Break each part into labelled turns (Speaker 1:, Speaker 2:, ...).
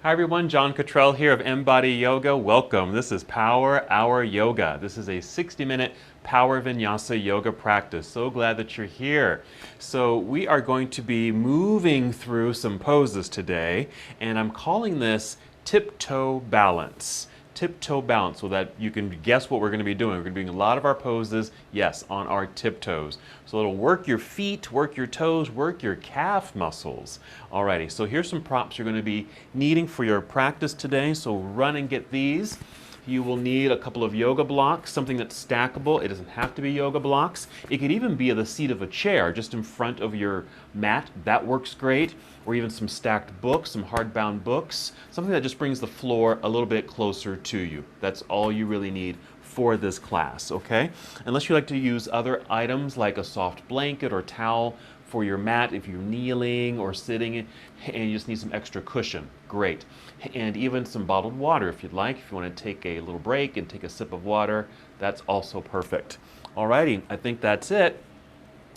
Speaker 1: Hi everyone, John Cottrell here of MBODY Yoga. Welcome. This is Power Hour Yoga. This is a 60-minute Power Vinyasa yoga practice. So glad that you're here. So we are going to be moving through some poses today, and I'm calling this tiptoe balance. Tiptoe balance, so that you can guess what we're going to be doing. We're going to be doing a lot of our poses, yes, on our tiptoes. So it'll work your feet, work your toes, work your calf muscles. Alrighty, so here's some props you're going to be needing for your practice today. So run and get these. You will need a couple of yoga blocks, something that's stackable. It doesn't have to be yoga blocks. It could even be the seat of a chair just in front of your mat. That works great. Or even some stacked books, some hardbound books. Something that just brings the floor a little bit closer to you. That's all you really need for this class, okay? Unless you like to use other items like a soft blanket or towel for your mat if you're kneeling or sitting and you just need some extra cushion, great. And even some bottled water if you'd like. If you want to take a little break and take a sip of water, that's also perfect. Alrighty, I think that's it.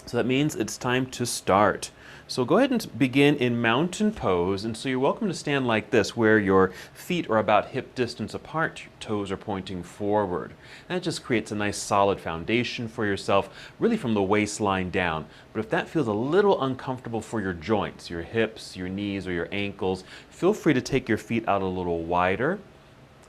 Speaker 1: So that means it's time to start. So go ahead and begin in mountain pose, and so you're welcome to stand like this where your feet are about hip distance apart, your toes are pointing forward. And that just creates a nice solid foundation for yourself, really from the waistline down. But if that feels a little uncomfortable for your joints, your hips, your knees, or your ankles, feel free to take your feet out a little wider.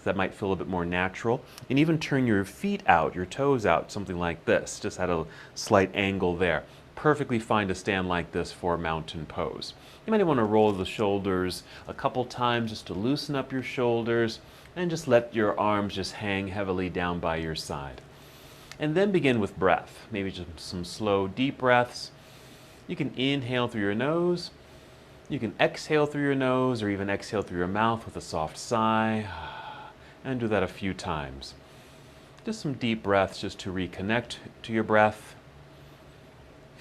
Speaker 1: That might feel a bit more natural. And even turn your feet out, your toes out, something like this, just at a slight angle there. Perfectly fine to stand like this for mountain pose. You might want to roll the shoulders a couple times just to loosen up your shoulders and just let your arms just hang heavily down by your side. And then begin with breath. Maybe just some slow, deep breaths. You can inhale through your nose. You can exhale through your nose or even exhale through your mouth with a soft sigh. And do that a few times. Just some deep breaths just to reconnect to your breath.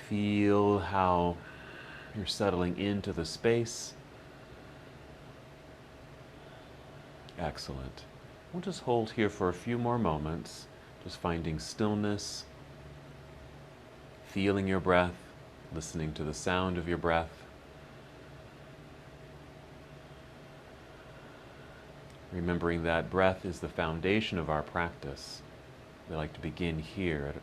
Speaker 1: Feel how you're settling into the space. Excellent. We'll just hold here for a few more moments, just finding stillness, feeling your breath, listening to the sound of your breath. Remembering that breath is the foundation of our practice. We like to begin here.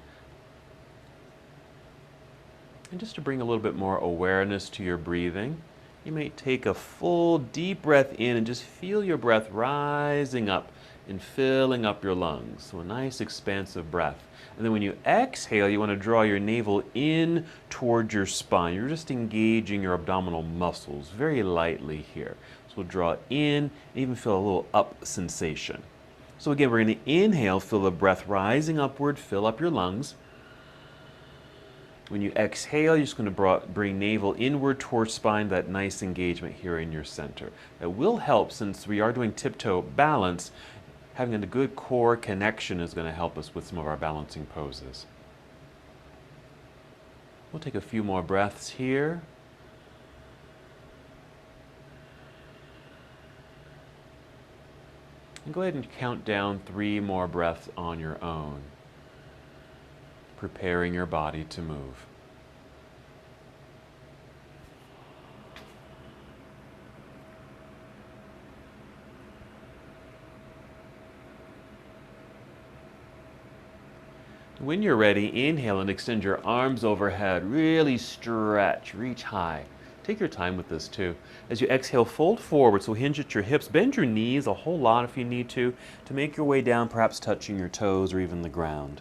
Speaker 1: And just to bring a little bit more awareness to your breathing, you may take a full deep breath in and just feel your breath rising up and filling up your lungs. So a nice expansive breath. And then when you exhale, you want to draw your navel in towards your spine. You're just engaging your abdominal muscles very lightly here. So we'll draw in and even feel a little up sensation. So again, we're going to inhale, feel the breath rising upward, fill up your lungs. When you exhale, you're just going to bring navel inward towards spine, that nice engagement here in your center. That will help, since we are doing tiptoe balance. Having a good core connection is going to help us with some of our balancing poses. We'll take a few more breaths here. And go ahead and count down 3 more breaths on your own, preparing your body to move. When you're ready, inhale and extend your arms overhead. Really stretch, reach high. Take your time with this too. As you exhale, fold forward, so hinge at your hips. Bend your knees a whole lot if you need to make your way down, perhaps touching your toes or even the ground.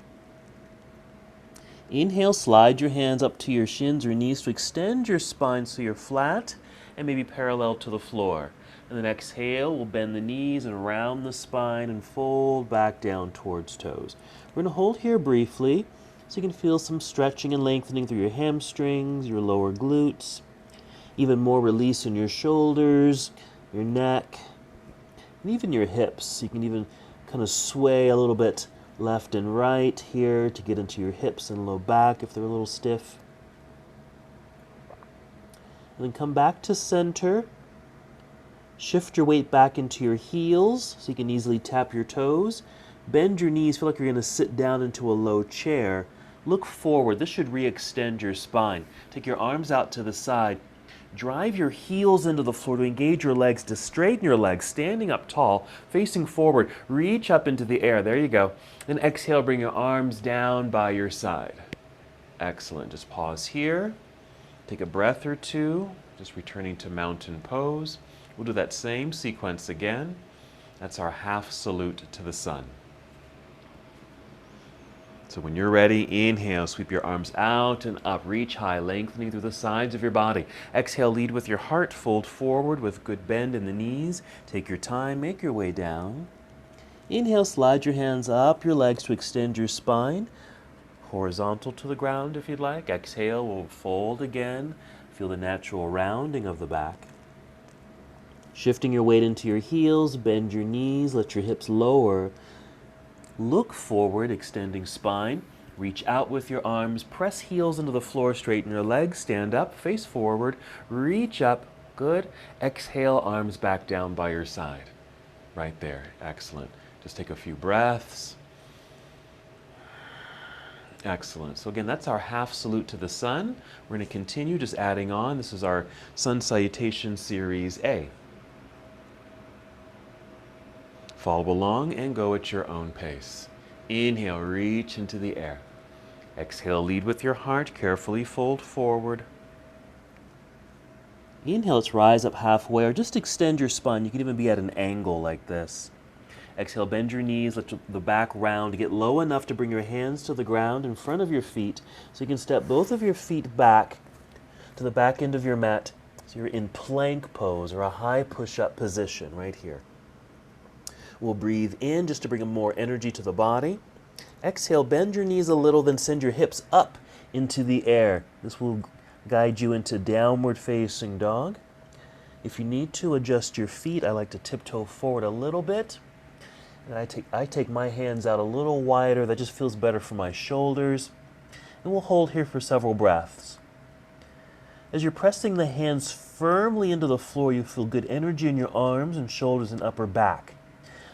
Speaker 1: Inhale, slide your hands up to your shins or knees to extend your spine so you're flat and maybe parallel to the floor. And then exhale, we'll bend the knees and round the spine and fold back down towards toes. We're going to hold here briefly so you can feel some stretching and lengthening through your hamstrings, your lower glutes, even more release in your shoulders, your neck, and even your hips. You can even kind of sway a little bit left and right here to get into your hips and low back if they're a little stiff. And then come back to center. Shift your weight back into your heels so you can easily tap your toes. Bend your knees, feel like you're going to sit down into a low chair. Look forward. This should re-extend your spine. Take your arms out to the side. Drive your heels into the floor to engage your legs, to straighten your legs, standing up tall, facing forward. Reach up into the air. There you go. Then exhale, bring your arms down by your side. Excellent. Just pause here. Take a breath or two, just returning to mountain pose. We'll do that same sequence again. That's our half salute to the sun. So when you're ready, inhale, sweep your arms out and up, reach high, lengthening through the sides of your body. Exhale, lead with your heart, fold forward with good bend in the knees. Take your time, make your way down. Inhale, slide your hands up your legs to extend your spine. Horizontal to the ground if you'd like. Exhale, we'll fold again. Feel the natural rounding of the back. Shifting your weight into your heels, bend your knees, let your hips lower. Look forward, extending spine. Reach out with your arms, press heels into the floor, straighten your legs, stand up, face forward, reach up, good. Exhale, arms back down by your side. Right there, excellent. Just take a few breaths. Excellent. So again, that's our half salute to the sun. We're going to continue just adding on. This is our Sun Salutation Series A. Follow along and go at your own pace. Inhale, reach into the air. Exhale, lead with your heart. Carefully fold forward. Inhale, let's rise up halfway or just extend your spine. You can even be at an angle like this. Exhale, bend your knees, let the back round. Get low enough to bring your hands to the ground in front of your feet so you can step both of your feet back to the back end of your mat. So you're in plank pose or a high push-up position right here. We'll breathe in just to bring more energy to the body. Exhale, bend your knees a little, then send your hips up into the air. This will guide you into downward facing dog. If you need to adjust your feet, I like to tiptoe forward a little bit. And I take my hands out a little wider. That just feels better for my shoulders. And we'll hold here for several breaths. As you're pressing the hands firmly into the floor, you feel good energy in your arms and shoulders and upper back.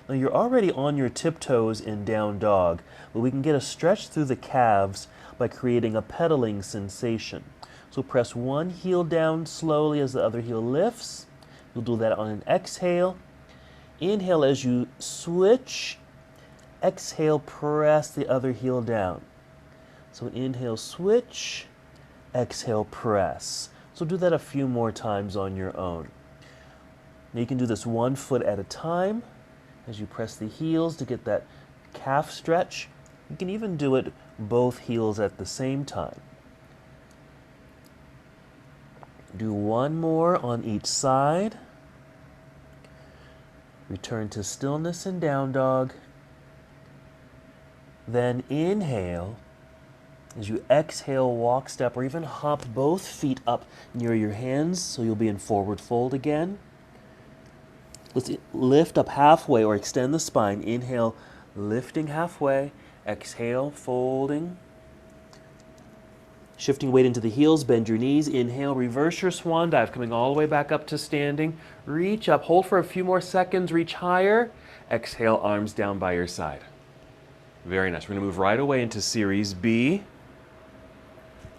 Speaker 1: Now you're already on your tiptoes in down dog, but we can get a stretch through the calves by creating a pedaling sensation. So press one heel down slowly as the other heel lifts. You'll do that on an exhale. Inhale as you switch. Exhale, press the other heel down. So inhale, switch. Exhale, press. So do that a few more times on your own. Now you can do this 1 foot at a time as you press the heels to get that calf stretch. You can even do it both heels at the same time. Do one more on each side. Return to stillness and down dog. Then inhale. As you exhale, walk, step, or even hop both feet up near your hands so you'll be in forward fold again. Let's lift up halfway or extend the spine. Inhale, lifting halfway. Exhale, folding. Shifting weight into the heels, bend your knees. Inhale, reverse your swan dive, coming all the way back up to standing. Reach up, hold for a few more seconds, reach higher. Exhale, arms down by your side. Very nice. We're going to move right away into Series B.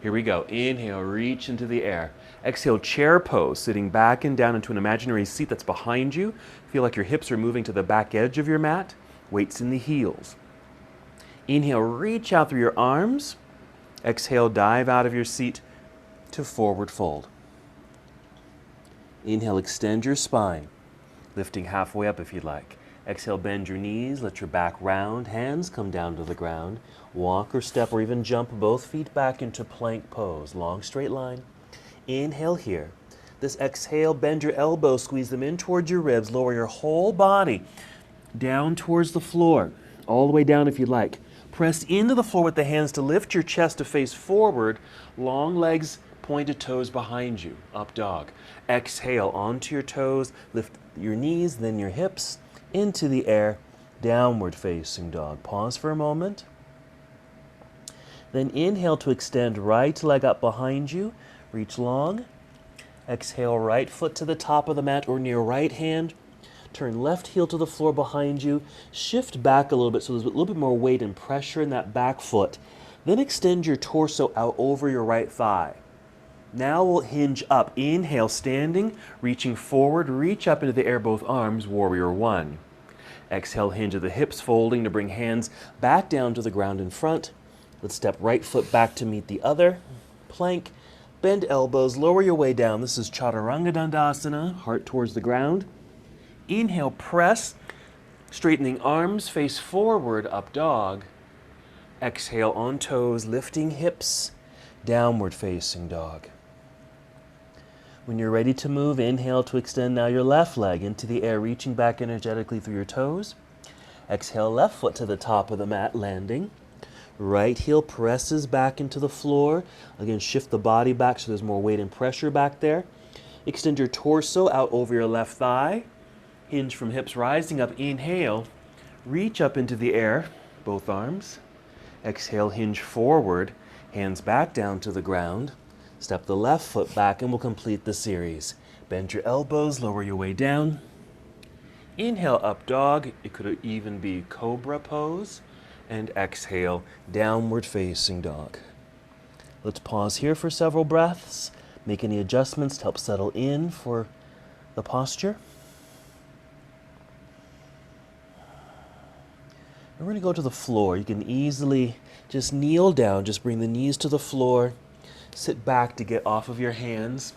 Speaker 1: Here we go. Inhale, reach into the air. Exhale, chair pose, sitting back and down into an imaginary seat that's behind you. Feel like your hips are moving to the back edge of your mat. Weights in the heels. Inhale, reach out through your arms. Exhale, dive out of your seat to forward fold. Inhale, extend your spine, lifting halfway up if you'd like. Exhale, bend your knees, let your back round, hands come down to the ground. Walk or step or even jump both feet back into plank pose, long straight line. Inhale here. This exhale, bend your elbows, squeeze them in towards your ribs, lower your whole body down towards the floor, all the way down if you'd like. Press into the floor with the hands to lift your chest to face forward, long legs, pointed toes behind you, up dog. Exhale onto your toes, lift your knees, then your hips into the air, downward facing dog. Pause for a moment. Then inhale to extend right leg up behind you, reach long. Exhale, right foot to the top of the mat or near right hand. Turn left heel to the floor behind you. Shift back a little bit so there's a little bit more weight and pressure in that back foot. Then extend your torso out over your right thigh. Now we'll hinge up. Inhale, standing, reaching forward, reach up into the air, both arms, warrior one. Exhale, hinge at the hips, folding to bring hands back down to the ground in front. Let's step right foot back to meet the other. Plank, bend elbows, lower your way down. This is Chaturanga Dandasana, heart towards the ground. Inhale, press, straightening arms, face forward, up dog. Exhale, on toes, lifting hips, downward facing dog. When you're ready to move, inhale to extend now your left leg into the air, reaching back energetically through your toes. Exhale, left foot to the top of the mat, landing. Right heel presses back into the floor. Again, shift the body back so there's more weight and pressure back there. Extend your torso out over your left thigh. Hinge from hips rising up. Inhale, reach up into the air, both arms. Exhale, hinge forward, hands back down to the ground. Step the left foot back and we'll complete the series. Bend your elbows, lower your way down. Inhale, up dog. It could even be cobra pose. And exhale, downward facing dog. Let's pause here for several breaths. Make any adjustments to help settle in for the posture. We're going to go to the floor. You can easily just kneel down, just bring the knees to the floor. Sit back to get off of your hands,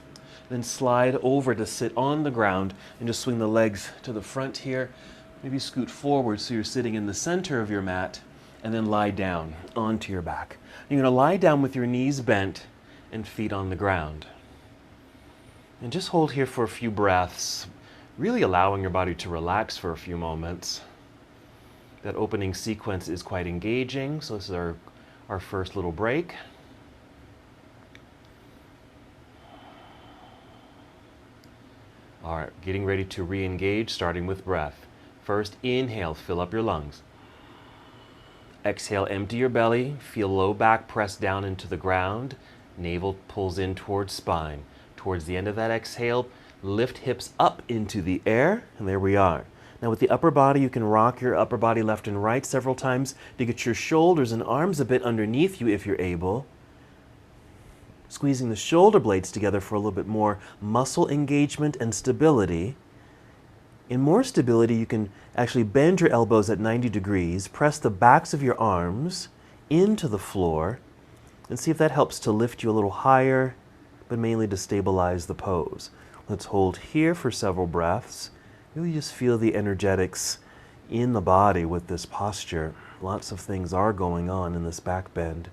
Speaker 1: then slide over to sit on the ground and just swing the legs to the front here. Maybe scoot forward so you're sitting in the center of your mat, and then lie down onto your back. You're going to lie down with your knees bent and feet on the ground. And just hold here for a few breaths, really allowing your body to relax for a few moments. That opening sequence is quite engaging, so this is our first little break. All right, getting ready to re-engage, starting with breath. First, inhale, fill up your lungs. Exhale, empty your belly, feel low back press down into the ground. Navel pulls in towards spine. Towards the end of that exhale, lift hips up into the air, and there we are. Now with the upper body, you can rock your upper body left and right several times to get your shoulders and arms a bit underneath you if you're able. Squeezing the shoulder blades together for a little bit more muscle engagement and stability. In more stability, you can actually bend your elbows at 90 degrees, press the backs of your arms into the floor, and see if that helps to lift you a little higher, but mainly to stabilize the pose. Let's hold here for several breaths. Really just feel the energetics in the body with this posture. Lots of things are going on in this back bend.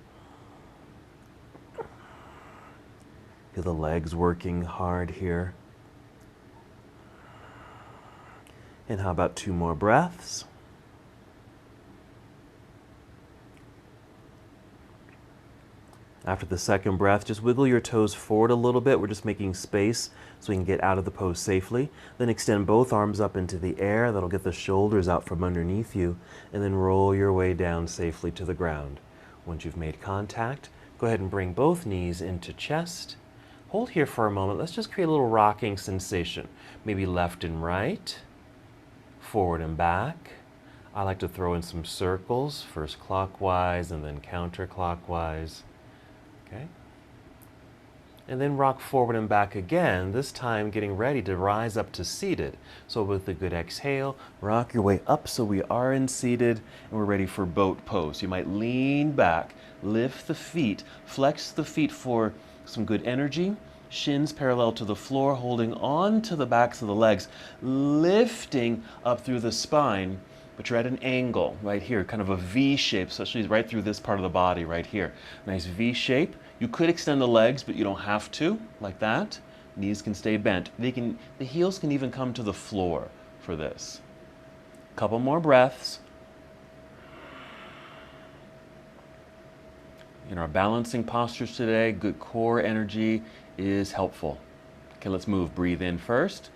Speaker 1: Feel the legs working hard here. And how about 2 more breaths? After the second breath, just wiggle your toes forward a little bit. We're just making space so we can get out of the pose safely. Then extend both arms up into the air. That'll get the shoulders out from underneath you. And then roll your way down safely to the ground. Once you've made contact, go ahead and bring both knees into chest. Hold here for a moment. Let's just create a little rocking sensation. Maybe left and right, forward and back. I like to throw in some circles, first clockwise and then counterclockwise. Okay. And then rock forward and back again, this time getting ready to rise up to seated. So with a good exhale, rock your way up so we are in seated and we're ready for boat pose. You might lean back, lift the feet, flex the feet for some good energy. Shins parallel to the floor, holding on to the backs of the legs, lifting up through the spine, but you're at an angle right here, kind of a V shape, especially right through this part of the body right here. Nice V shape. You could extend the legs, but you don't have to, like that. Knees can stay bent. The heels can even come to the floor for this. Couple more breaths. In our balancing postures today, good core energy is helpful. Okay, let's move. Breathe in first.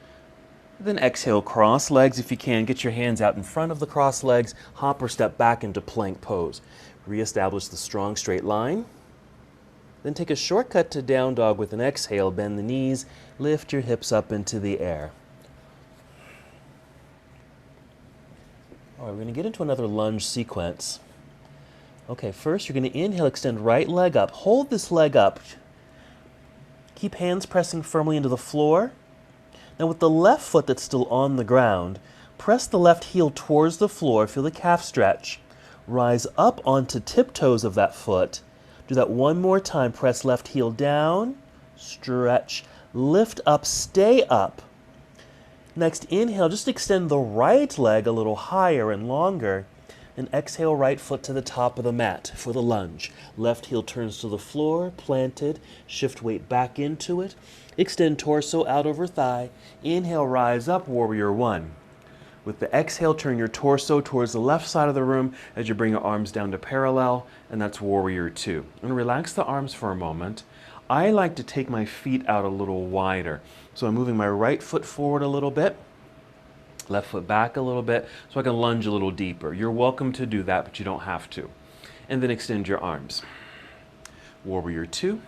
Speaker 1: Then exhale, cross legs if you can. Get your hands out in front of the cross legs. Hop or step back into plank pose. Reestablish the strong straight line. Then take a shortcut to down dog with an exhale. Bend the knees. Lift your hips up into the air. All right, we're going to get into another lunge sequence. Okay, first you're going to inhale, extend right leg up. Hold this leg up.
Speaker 2: Keep hands pressing firmly into the floor. Now with the left foot that's still on the ground, press the left heel towards the floor, feel the calf stretch. Rise up onto tiptoes of that foot. Do that one more time. Press left heel down, stretch, lift up, stay up. Next, inhale, just extend the right leg a little higher and longer. And exhale, right foot to the top of the mat for the lunge. Left heel turns to the floor, planted. Shift weight back into it. Extend torso out over thigh. Inhale, rise up, warrior one. With the exhale, turn your torso towards the left side of the room as you bring your arms down to parallel, and that's warrior two. And relax the arms for a moment. I like to take my feet out a little wider. So I'm moving my right foot forward a little bit, left foot back a little bit, so I can lunge a little deeper. You're welcome to do that, but you don't have to. And then extend your arms. Warrior two.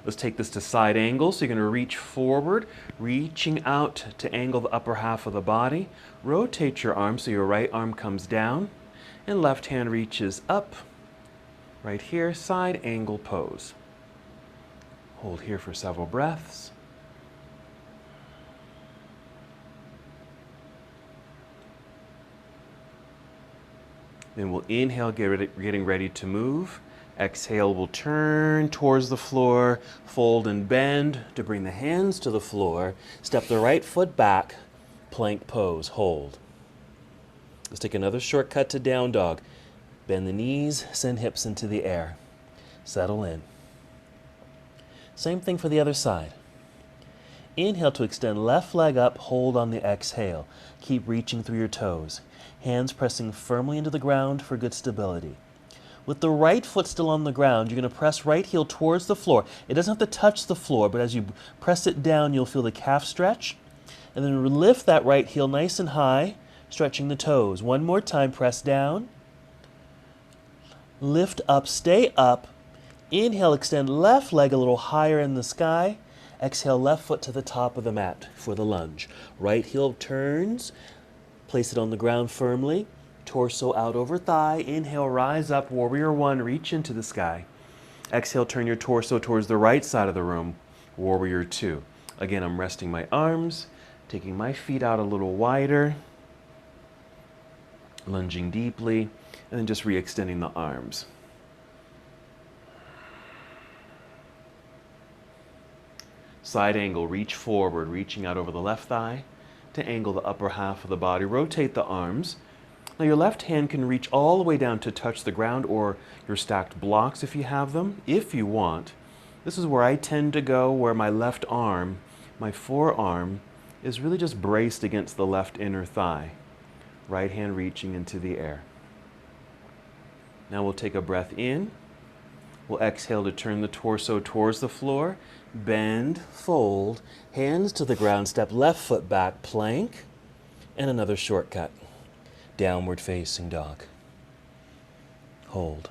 Speaker 2: Let's take this to side angle. So you're going to reach forward, reaching out to angle the upper half of the body. Rotate your arm so your right arm comes down and left hand reaches up. Right here, side angle pose. Hold here for several breaths. Then we'll inhale, getting ready to move. Exhale, we'll turn towards the floor, fold and bend to bring the hands to the floor. Step the right foot back, plank pose, hold. Let's take another shortcut to down dog. Bend the knees, send hips into the air. Settle in. Same thing for the other side. Inhale to extend left leg up, hold on the exhale. Keep reaching through your toes. Hands pressing firmly into the ground for good stability. With the right foot still on the ground, you're going to press right heel towards the floor. It doesn't have to touch the floor, but as you press it down, you'll feel the calf stretch. And then lift that right heel nice and high, stretching the toes. One more time, press down. Lift up, stay up. Inhale, extend left leg a little higher in the sky. Exhale, left foot to the top of the mat for the lunge. Right heel turns. Place it on the ground firmly. Torso out over thigh. Inhale, rise up, warrior one, reach into the sky. Exhale, turn your torso towards the right side of the room, warrior two. Again, I'm resting my arms, taking my feet out a little wider, lunging deeply, and then just re-extending the arms. Side angle, reach forward, reaching out over the left thigh to angle the upper half of the body. Rotate the arms. Now your left hand can reach all the way down to touch the ground or your stacked blocks if you have them, if you want. This is where I tend to go, where my left arm, my forearm, is really just braced against the left inner thigh. Right hand reaching into the air. Now we'll take a breath in. We'll exhale to turn the torso towards the floor. Bend, fold, hands to the ground, step left foot back, plank, and another shortcut. Downward facing dog. Hold.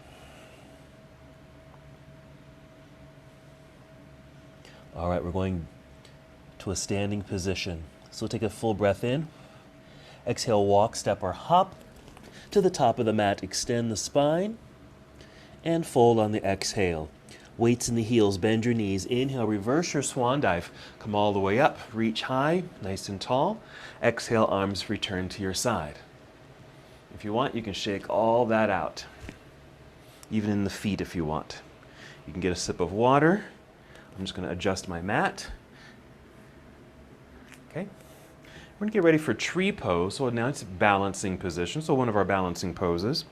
Speaker 2: All right, we're going to a standing position. So take a full breath in. Exhale, walk, step, or hop to the top of the mat. Extend the spine and fold on the exhale. Weights in the heels, bend your knees. Inhale, reverse your swan dive. Come all the way up, reach high, nice and tall. Exhale, arms return to your side. If you want, you can shake all that out, even in the feet if you want. You can get a sip of water. I'm just going to adjust my mat. Okay. We're going to get ready for tree pose. So now it's balancing position. So one of our balancing poses.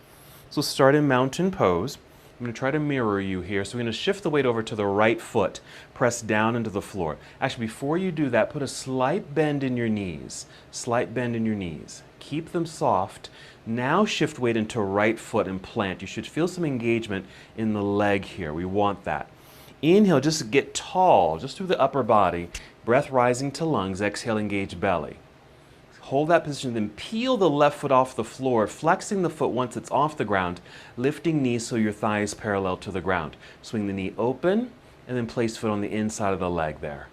Speaker 2: So start in mountain pose. I'm going to try to mirror you here. So we're going to shift the weight over to the right foot. Press down into the floor. Actually, before you do that, put a slight bend in your knees. Slight bend in your knees. Keep them soft. Now shift weight into right foot and plant. You should feel some engagement in the leg here. We want that. Inhale, just get tall, just through the upper body. Breath rising to lungs. Exhale, engage belly. Hold that position, then peel the left foot off the floor, flexing the foot once it's off the ground, lifting knees so your thigh is parallel to the ground. Swing the knee open, and then place foot on the inside of the leg there.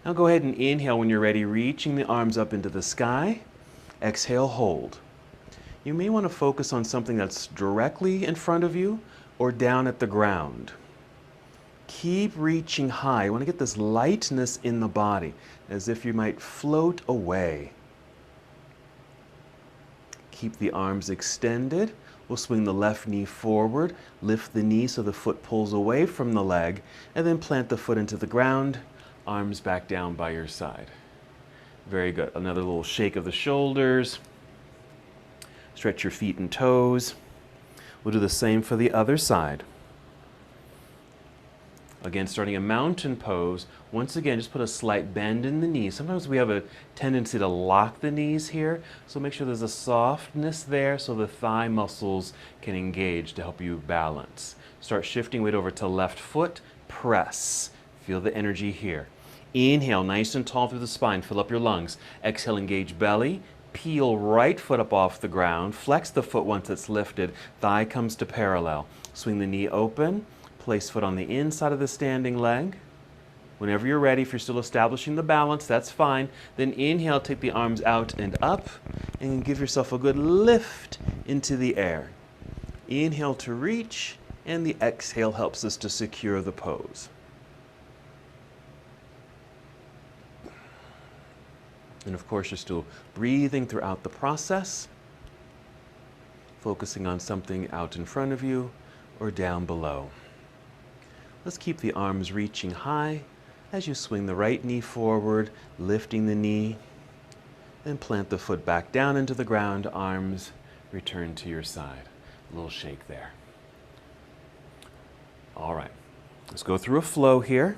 Speaker 2: Now go ahead and inhale when you're ready, reaching the arms up into the sky. Exhale, hold. You may want to focus on something that's directly in front of you or down at the ground.
Speaker 1: Keep reaching high. You want to get this lightness in the body, as if you might float away. Keep the arms extended. We'll swing the left knee forward, lift the knee so the foot pulls away from the leg, and then plant the foot into the ground, arms back down by your side. Very good. Another little shake of the shoulders. Stretch your feet and toes. We'll do the same for the other side. Again, starting a mountain pose. Once again, just put a slight bend in the knees. Sometimes we have a tendency to lock the knees here, so make sure there's a softness there so the thigh muscles can engage to help you balance. Start shifting weight over to left foot, press. Feel the energy here. Inhale, nice and tall through the spine, fill up your lungs. Exhale, engage belly. Peel right foot up off the ground. Flex the foot once it's lifted. Thigh comes to parallel. Swing the knee open. Place foot on the inside of the standing leg. Whenever you're ready, if you're still establishing the balance, that's fine. Then inhale, take the arms out and up, and give yourself a good lift into the air. Inhale to reach, and the exhale helps us to secure the pose. And of course, you're still breathing throughout the process, focusing on something out in front of you or down below. Let's keep the arms reaching high as you swing the right knee forward, lifting the knee, then plant the foot back down into the ground, arms return to your side. A little shake there. All right, let's go through a flow here.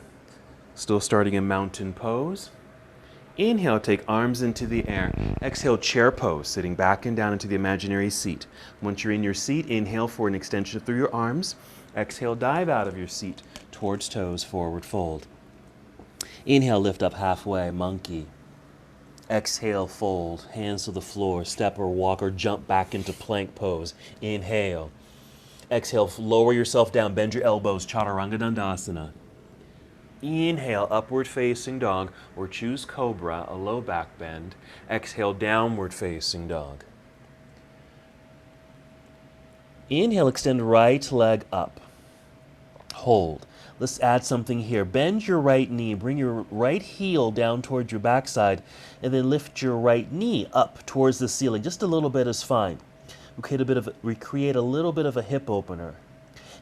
Speaker 1: Still starting in mountain pose. Inhale, take arms into the air. Exhale, chair pose, sitting back and down into the imaginary seat. Once you're in your seat, inhale for an extension through your arms. Exhale, dive out of your seat towards toes, forward fold. Inhale, lift up halfway, monkey. Exhale, fold, hands to the floor, step or walk or jump back into plank pose. Inhale. Exhale, lower yourself down, bend your elbows, chaturanga dandasana. Inhale, upward facing dog, or choose cobra, a low back bend. Exhale, downward facing dog. Inhale, extend right leg up. Hold. Let's add something here. Bend your right knee, bring your right heel down towards your backside, and then lift your right knee up towards the ceiling. Just a little bit is fine. We create a little bit of a hip opener.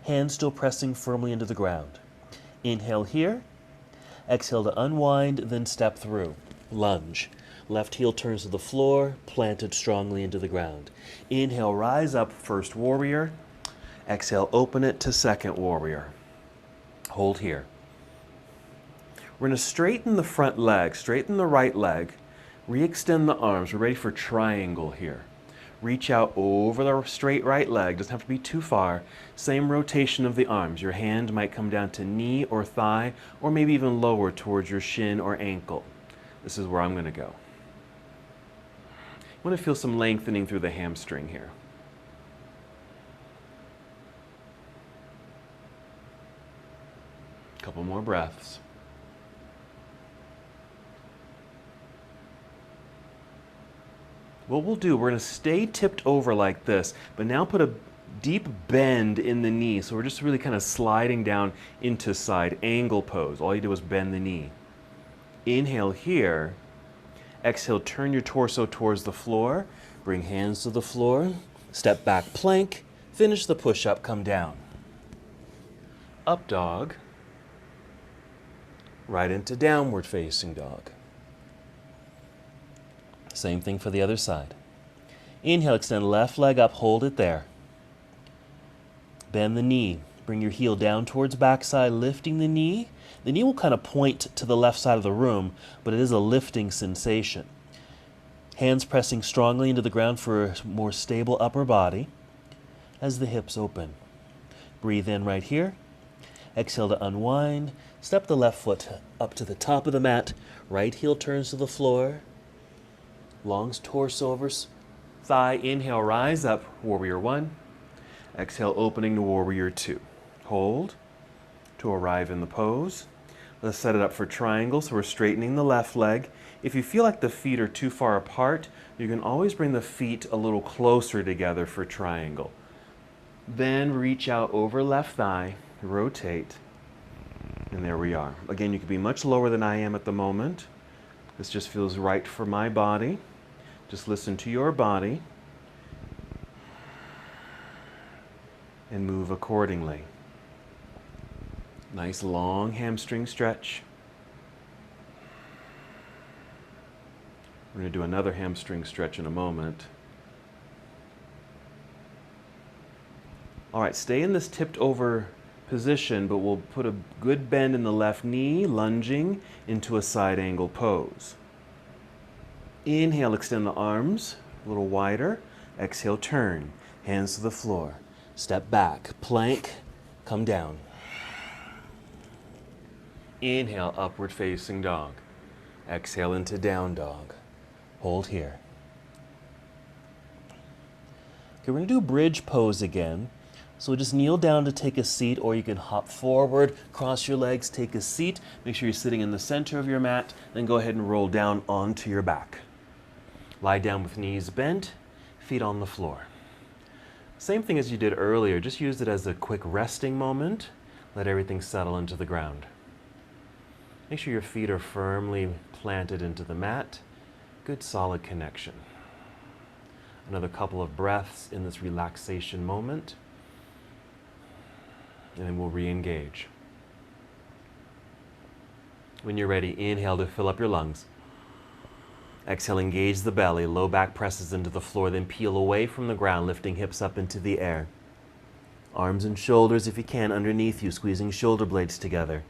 Speaker 1: Hands still pressing firmly into the ground. Inhale here. Exhale to unwind, then step through. Lunge. Left heel turns to the floor, planted strongly into the ground. Inhale, rise up, first warrior. Exhale, open it to second warrior. Hold here. We're going to straighten the front leg, straighten the right leg, re-extend the arms. We're ready for triangle here. Reach out over the straight right leg, doesn't have to be too far. Same rotation of the arms. Your hand might come down to knee or thigh, or maybe even lower towards your shin or ankle. This is where I'm going to go. I want to feel some lengthening through the hamstring here. Couple more breaths. What we'll do, we're going to stay tipped over like this, but now put a deep bend in the knee. So we're just really kind of sliding down into side angle pose. All you do is bend the knee. Inhale here. Exhale, turn your torso towards the floor. Bring hands to the floor. Step back, plank. Finish the push-up, come down. Up dog. Right into downward facing dog. Same thing for the other side. Inhale, extend left leg up, hold it there. Bend the knee. Bring your heel down towards backside, lifting the knee. The knee will kind of point to the left side of the room, but it is a lifting sensation. Hands pressing strongly into the ground for a more stable upper body as the hips open. Breathe in right here. Exhale to unwind. Step the left foot up to the top of the mat. Right heel turns to the floor. Long torso over thigh. Inhale, rise up, warrior one. Exhale, opening to warrior two. Hold to arrive in the pose. Let's set it up for triangle. So we're straightening the left leg. If you feel like the feet are too far apart, you can always bring the feet a little closer together for triangle. Then reach out over left thigh, rotate. And there we are. Again, you could be much lower than I am at the moment. This just feels right for my body. Just listen to your body and move accordingly. Nice long hamstring stretch. We're going to do another hamstring stretch in a moment. All right, stay in this tipped over position, but we'll put a good bend in the left knee, lunging into a side angle pose. Inhale, extend the arms a little wider. Exhale, turn, hands to the floor. Step back, plank, come down. Inhale, upward facing dog. Exhale into down dog. Hold here. Okay, we're going to do bridge pose again. So just kneel down to take a seat, or you can hop forward, cross your legs, take a seat. Make sure you're sitting in the center of your mat, then go ahead and roll down onto your back. Lie down with knees bent, feet on the floor. Same thing as you did earlier, just use it as a quick resting moment. Let everything settle into the ground. Make sure your feet are firmly planted into the mat. Good solid connection. Another couple of breaths in this relaxation moment. And then we'll re-engage. When you're ready, inhale to fill up your lungs. Exhale, engage the belly. Low back presses into the floor, then peel away from the ground, lifting hips up into the air. Arms and shoulders, if you can, underneath you, squeezing shoulder blades together.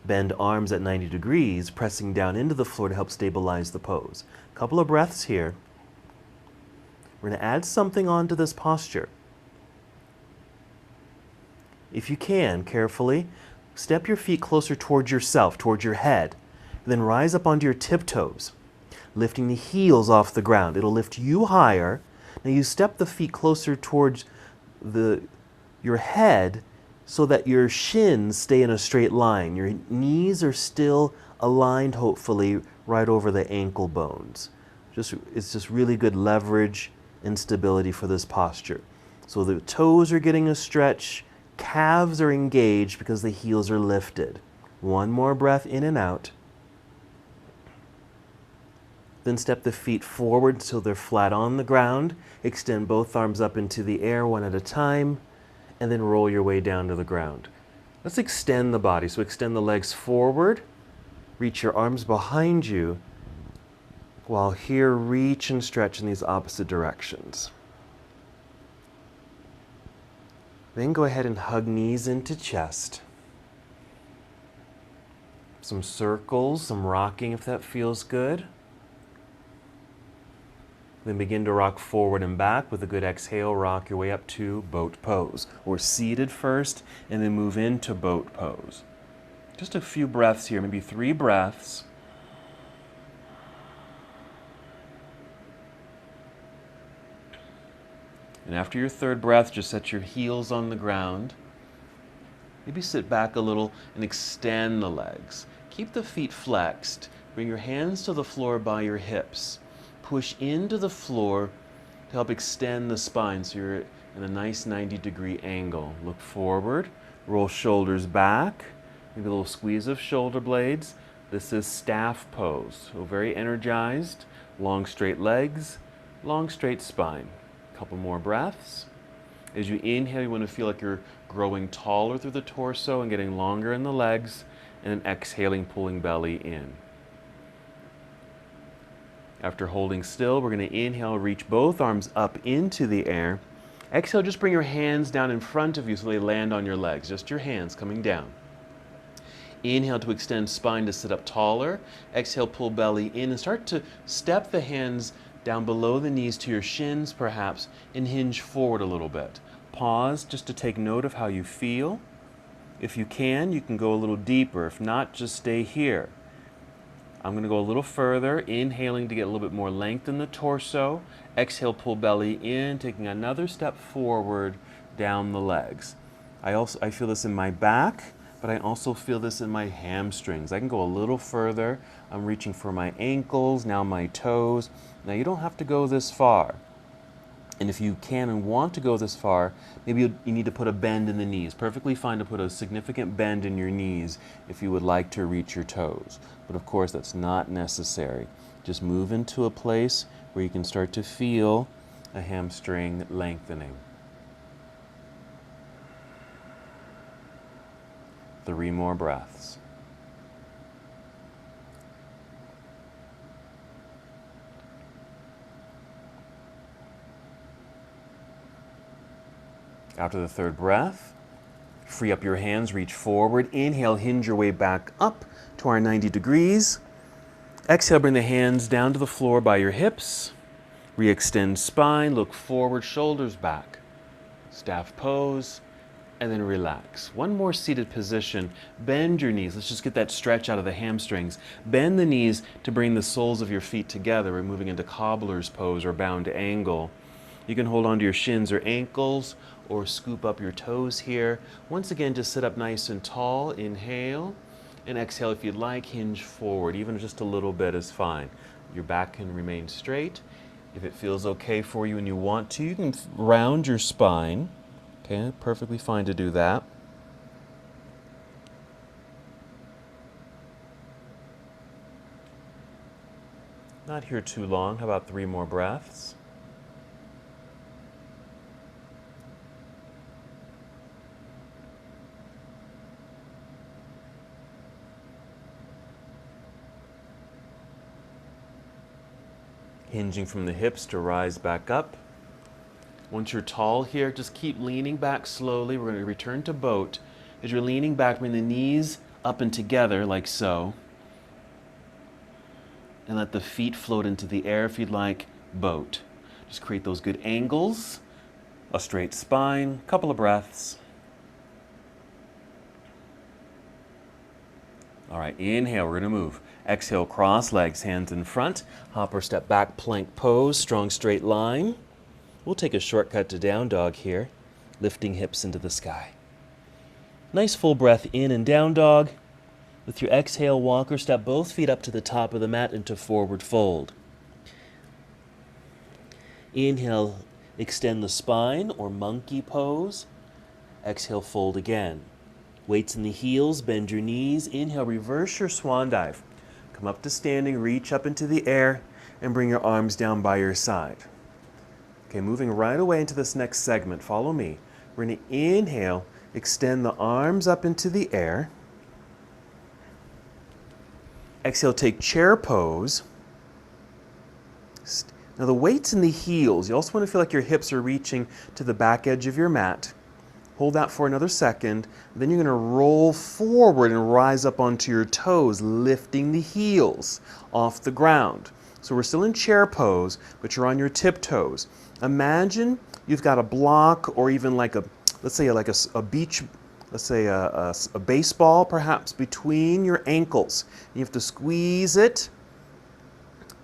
Speaker 1: Bend arms at 90 degrees, pressing down into the floor to help stabilize the pose. Couple of breaths here. We're going to add something onto this posture. If you can, carefully, step your feet closer towards yourself, towards your head. Then rise up onto your tiptoes, lifting the heels off the ground. It'll lift you higher. Now you step the feet closer towards your head so that your shins stay in a straight line. Your knees are still aligned, hopefully, right over the ankle bones. It's just really good leverage and stability for this posture. So the toes are getting a stretch. Calves are engaged because the heels are lifted. One more breath in and out. Then step the feet forward so they're flat on the ground. Extend both arms up into the air one at a time, and then roll your way down to the ground. Let's extend the body. So extend the legs forward, reach your arms behind you, while here reach and stretch in these opposite directions. Then go ahead and hug knees into chest. Some circles, some rocking if that feels good. Then begin to rock forward and back with a good exhale. Rock your way up to boat pose. Or seated first and then move into boat pose. Just a few breaths here, maybe 3 breaths. And after your 3rd breath, just set your heels on the ground. Maybe sit back a little and extend the legs. Keep the feet flexed. Bring your hands to the floor by your hips. Push into the floor to help extend the spine so you're in a nice 90-degree angle. Look forward, roll shoulders back, maybe a little squeeze of shoulder blades. This is staff pose, so very energized. Long straight legs, long straight spine. Couple more breaths. As you inhale, you want to feel like you're growing taller through the torso and getting longer in the legs, and then exhaling, pulling belly in. After holding still, we're going to inhale, reach both arms up into the air. Exhale, just bring your hands down in front of you so they land on your legs. Just your hands coming down. Inhale to extend spine to sit up taller. Exhale, pull belly in and start to step the hands down below the knees to your shins perhaps, and hinge forward a little bit. Pause just to take note of how you feel. If you can go a little deeper. If not, just stay here. I'm going to go a little further, inhaling to get a little bit more length in the torso. Exhale, pull belly in, taking another step forward down the legs. I feel this in my back, but I also feel this in my hamstrings. I can go a little further. I'm reaching for my ankles, now my toes. Now you don't have to go this far. And if you can and want to go this far, maybe you need to put a bend in the knees. Perfectly fine to put a significant bend in your knees if you would like to reach your toes. But of course, that's not necessary. Just move into a place where you can start to feel a hamstring lengthening. 3 more breaths. After the 3rd breath, free up your hands, reach forward. Inhale, hinge your way back up to our 90 degrees. Exhale, bring the hands down to the floor by your hips. Re-extend spine, look forward, shoulders back. Staff pose, and then relax. One more seated position. Bend your knees. Let's just get that stretch out of the hamstrings. Bend the knees to bring the soles of your feet together. We're moving into cobbler's pose or bound angle. You can hold onto your shins or ankles or scoop up your toes here. Once again, just sit up nice and tall. Inhale, and exhale if you'd like. Hinge forward. Even just a little bit is fine. Your back can remain straight. If it feels okay for you and you want to, you can round your spine. Okay, perfectly fine to do that. Not here too long. How about 3 more breaths? Hinging from the hips to rise back up. Once you're tall here, just keep leaning back slowly. We're going to return to boat. As you're leaning back, bring the knees up and together like so. And let the feet float into the air if you'd like. Boat. Just create those good angles. A straight spine. Couple of breaths. All right, inhale, we're going to move. Exhale, cross legs, hands in front. Hop or step back, plank pose, strong straight line. We'll take a shortcut to down dog here, lifting hips into the sky. Nice full breath in and down dog. With your exhale, walk or step both feet up to the top of the mat into forward fold. Inhale, extend the spine or monkey pose. Exhale, fold again. Weights in the heels, bend your knees. Inhale, reverse your swan dive. Come up to standing, reach up into the air, and bring your arms down by your side. Okay, moving right away into this next segment. Follow me. We're going to inhale, extend the arms up into the air. Exhale, take chair pose. Now the weight's in the heels. You also want to feel like your hips are reaching to the back edge of your mat. Hold that for another second. Then you're going to roll forward and rise up onto your toes, lifting the heels off the ground. So we're still in chair pose, but you're on your tiptoes. Imagine you've got a block or even like a, let's say like a beach, let's say a baseball perhaps between your ankles. You have to squeeze it.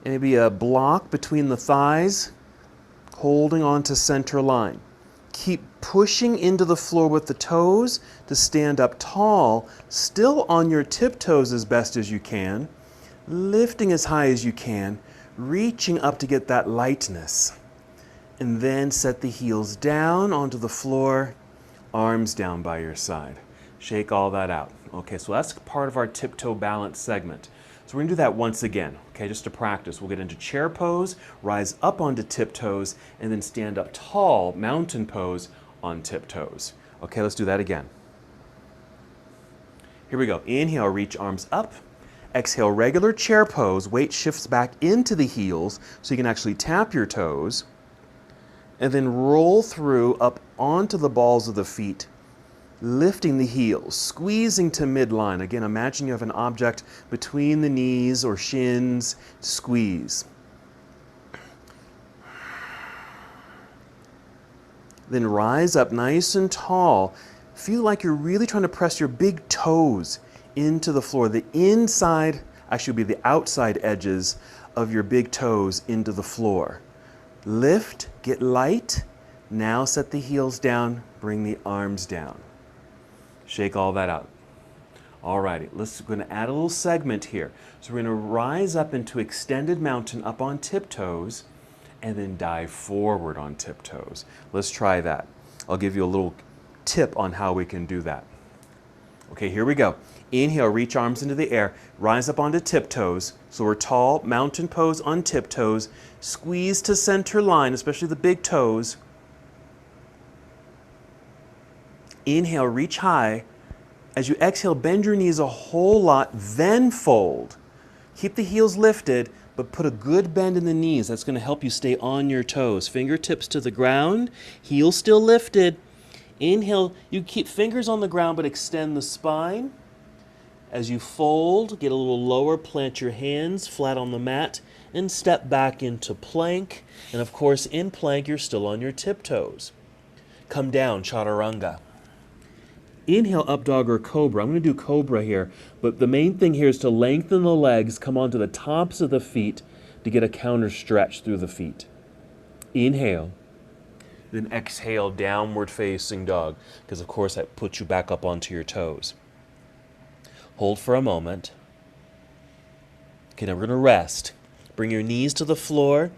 Speaker 1: And maybe a block between the thighs, holding on to center line. Keep pushing into the floor with the toes to stand up tall, still on your tiptoes as best as you can, lifting as high as you can, reaching up to get that lightness. And then set the heels down onto the floor, arms down by your side. Shake all that out. Okay, so that's part of our tiptoe balance segment. So we're going to do that once again, okay, just to practice. We'll get into chair pose, rise up onto tiptoes, and then stand up tall, mountain pose on tiptoes. Okay, let's do that again. Here we go. Inhale, reach arms up. Exhale, regular chair pose. Weight shifts back into the heels so you can actually tap your toes. And then roll through up onto the balls of the feet, lifting the heels, squeezing to midline. Again, imagine you have an object between the knees or shins. Squeeze. Then rise up nice and tall. Feel like you're really trying to press your big toes into the floor. The inside, actually would be the outside edges of your big toes into the floor. Lift, get light. Now set the heels down, bring the arms down. Shake all that out. All righty, we're going to add a little segment here. So we're going to rise up into extended mountain up on tiptoes and then dive forward on tiptoes. Let's try that. I'll give you a little tip on how we can do that. Okay, here we go. Inhale, reach arms into the air, rise up onto tiptoes. So we're tall, mountain pose on tiptoes. Squeeze to center line, especially the big toes. Inhale, reach high. As you exhale, bend your knees a whole lot, then fold. Keep the heels lifted, but put a good bend in the knees. That's going to help you stay on your toes. Fingertips to the ground, heels still lifted. Inhale, you keep fingers on the ground, but extend the spine. As you fold, get a little lower, plant your hands flat on the mat, and step back into plank. And of course, in plank, you're still on your tiptoes. Come down, chaturanga. Inhale, up dog or cobra. I'm going to do cobra here, but the main thing here is to lengthen the legs, come onto the tops of the feet to get a counter stretch through the feet. Inhale. Then exhale, downward facing dog, because of course that puts you back up onto your toes. Hold for a moment. Okay, now we're going to rest. Bring your knees to the floor.